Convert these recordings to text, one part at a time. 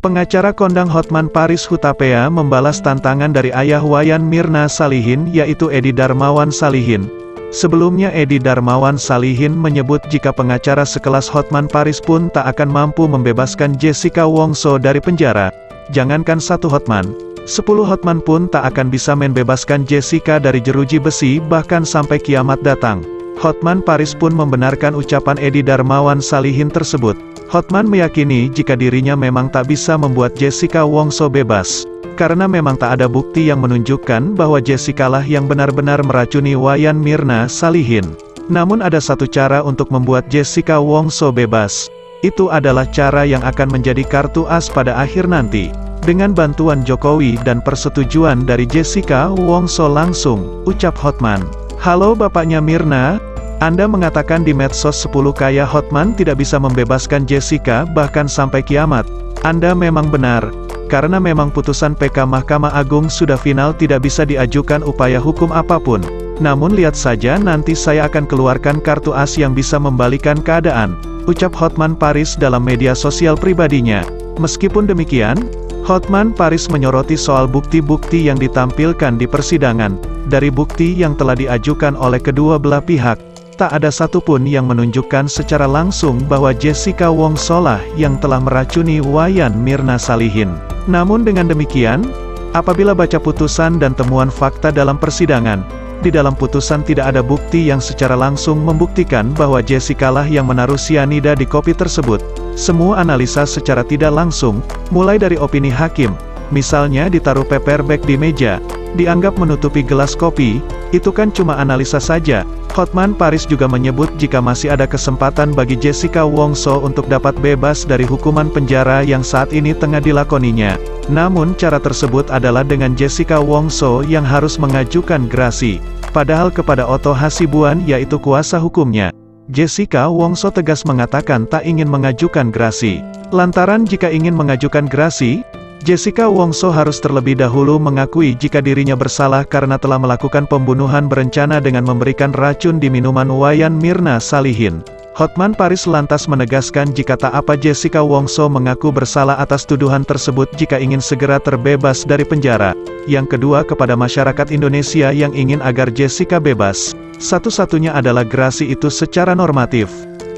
Pengacara kondang Hotman Paris Hutapea membalas tantangan dari ayah Wayan Mirna Salihin yaitu Edi Darmawan Salihin. Sebelumnya Edi Darmawan Salihin menyebut jika pengacara sekelas Hotman Paris pun tak akan mampu membebaskan Jessica Wongso dari penjara. Jangankan 1 Hotman, 10 Hotman pun tak akan bisa membebaskan Jessica dari jeruji besi bahkan sampai kiamat datang. Hotman Paris pun membenarkan ucapan Edi Darmawan Salihin tersebut. Hotman meyakini jika dirinya memang tak bisa membuat Jessica Wongso bebas, karena memang tak ada bukti yang menunjukkan bahwa Jessica lah yang benar-benar meracuni Wayan Mirna Salihin. Namun ada satu cara untuk membuat Jessica Wongso bebas. Itu adalah cara yang akan menjadi kartu as pada akhir nanti. Dengan bantuan Jokowi dan persetujuan dari Jessica Wongso langsung, ucap Hotman. Halo bapaknya Mirna. Anda mengatakan di medsos 10 kaya Hotman tidak bisa membebaskan Jessica bahkan sampai kiamat. Anda memang benar, karena memang putusan PK Mahkamah Agung sudah final tidak bisa diajukan upaya hukum apapun. Namun lihat saja nanti saya akan keluarkan kartu as yang bisa membalikan keadaan, ucap Hotman Paris dalam media sosial pribadinya. Meskipun demikian, Hotman Paris menyoroti soal bukti-bukti yang ditampilkan di persidangan. Dari bukti yang telah diajukan oleh kedua belah pihak, tak ada satupun yang menunjukkan secara langsung bahwa Jessica Wongso lah yang telah meracuni Wayan Mirna Salihin. Namun dengan demikian, apabila baca putusan dan temuan fakta dalam persidangan, di dalam putusan tidak ada bukti yang secara langsung membuktikan bahwa Jessica lah yang menaruh sianida di kopi tersebut. Semua analisa secara tidak langsung, mulai dari opini hakim, misalnya ditaruh paperback di meja, dianggap menutupi gelas kopi, itu kan cuma analisa saja. Hotman Paris juga menyebut jika masih ada kesempatan bagi Jessica Wongso untuk dapat bebas dari hukuman penjara yang saat ini tengah dilakoninya. Namun cara tersebut adalah dengan Jessica Wongso yang harus mengajukan gerasi. Padahal kepada Otto Hasibuan yaitu kuasa hukumnya, Jessica Wongso tegas mengatakan tak ingin mengajukan gerasi. Lantaran jika ingin mengajukan gerasi, Jessica Wongso harus terlebih dahulu mengakui jika dirinya bersalah karena telah melakukan pembunuhan berencana dengan memberikan racun di minuman Wayan Mirna Salihin. Hotman Paris lantas menegaskan jika tak apa Jessica Wongso mengaku bersalah atas tuduhan tersebut jika ingin segera terbebas dari penjara. Yang kedua kepada masyarakat Indonesia yang ingin agar Jessica bebas, satu-satunya adalah gerasi itu secara normatif.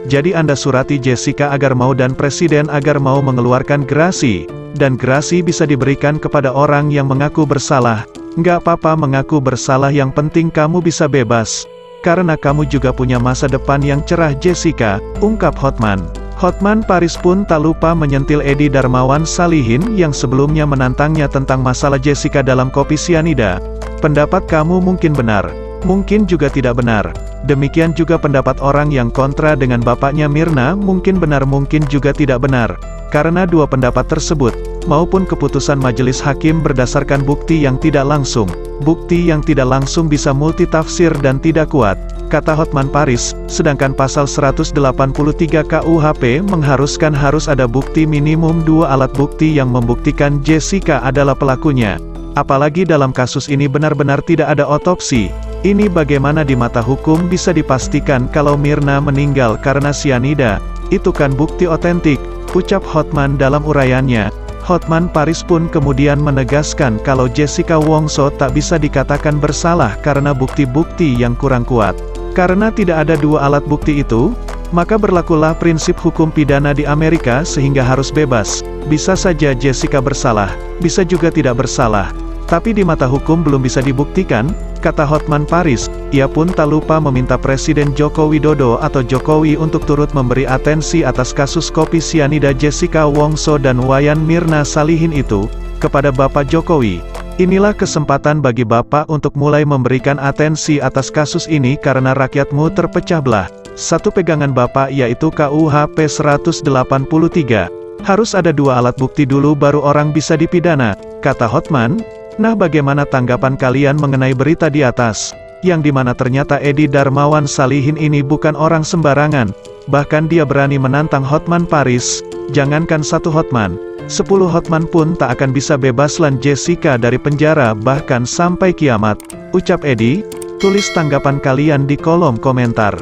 Jadi Anda surati Jessica agar mau dan Presiden agar mau mengeluarkan gerasi. Dan gerasi bisa diberikan kepada orang yang mengaku bersalah. Nggak apa-apa mengaku bersalah, yang penting kamu bisa bebas. Karena kamu juga punya masa depan yang cerah Jessica, ungkap Hotman. Hotman Paris pun tak lupa menyentil Edi Darmawan Salihin yang sebelumnya menantangnya tentang masalah Jessica dalam kopi sianida. Pendapat kamu mungkin benar, mungkin juga tidak benar. Demikian juga pendapat orang yang kontra dengan bapaknya Mirna mungkin benar mungkin juga tidak benar. Karena dua pendapat tersebut, maupun keputusan majelis hakim berdasarkan bukti yang tidak langsung. Bukti yang tidak langsung bisa multitafsir dan tidak kuat, kata Hotman Paris, sedangkan pasal 183 KUHP mengharuskan harus ada bukti minimum 2 alat bukti yang membuktikan Jessica adalah pelakunya. Apalagi dalam kasus ini benar-benar tidak ada otopsi. Ini bagaimana di mata hukum bisa dipastikan kalau Mirna meninggal karena sianida? Itu kan bukti otentik, ucap Hotman dalam uraiannya. Hotman Paris pun kemudian menegaskan kalau Jessica Wongso tak bisa dikatakan bersalah karena bukti-bukti yang kurang kuat. Karena tidak ada 2 alat bukti itu, maka berlakulah prinsip hukum pidana di Amerika sehingga harus bebas. Bisa saja Jessica bersalah, bisa juga tidak bersalah. Tapi di mata hukum belum bisa dibuktikan, kata Hotman Paris. Ia pun tak lupa meminta Presiden Joko Widodo atau Jokowi untuk turut memberi atensi atas kasus kopi sianida Jessica Wongso dan Wayan Mirna Salihin itu, kepada Bapak Jokowi. Inilah kesempatan bagi Bapak untuk mulai memberikan atensi atas kasus ini karena rakyatmu terpecah belah. Satu pegangan Bapak yaitu KUHP 183. Harus ada 2 alat bukti dulu baru orang bisa dipidana, kata Hotman. Nah, bagaimana tanggapan kalian mengenai berita di atas? Yang dimana ternyata Edi Darmawan Salihin ini bukan orang sembarangan. Bahkan dia berani menantang Hotman Paris. Jangankan 1 Hotman, 10 Hotman pun tak akan bisa bebaskan Jessica dari penjara bahkan sampai kiamat, ucap Edi. Tulis tanggapan kalian di kolom komentar.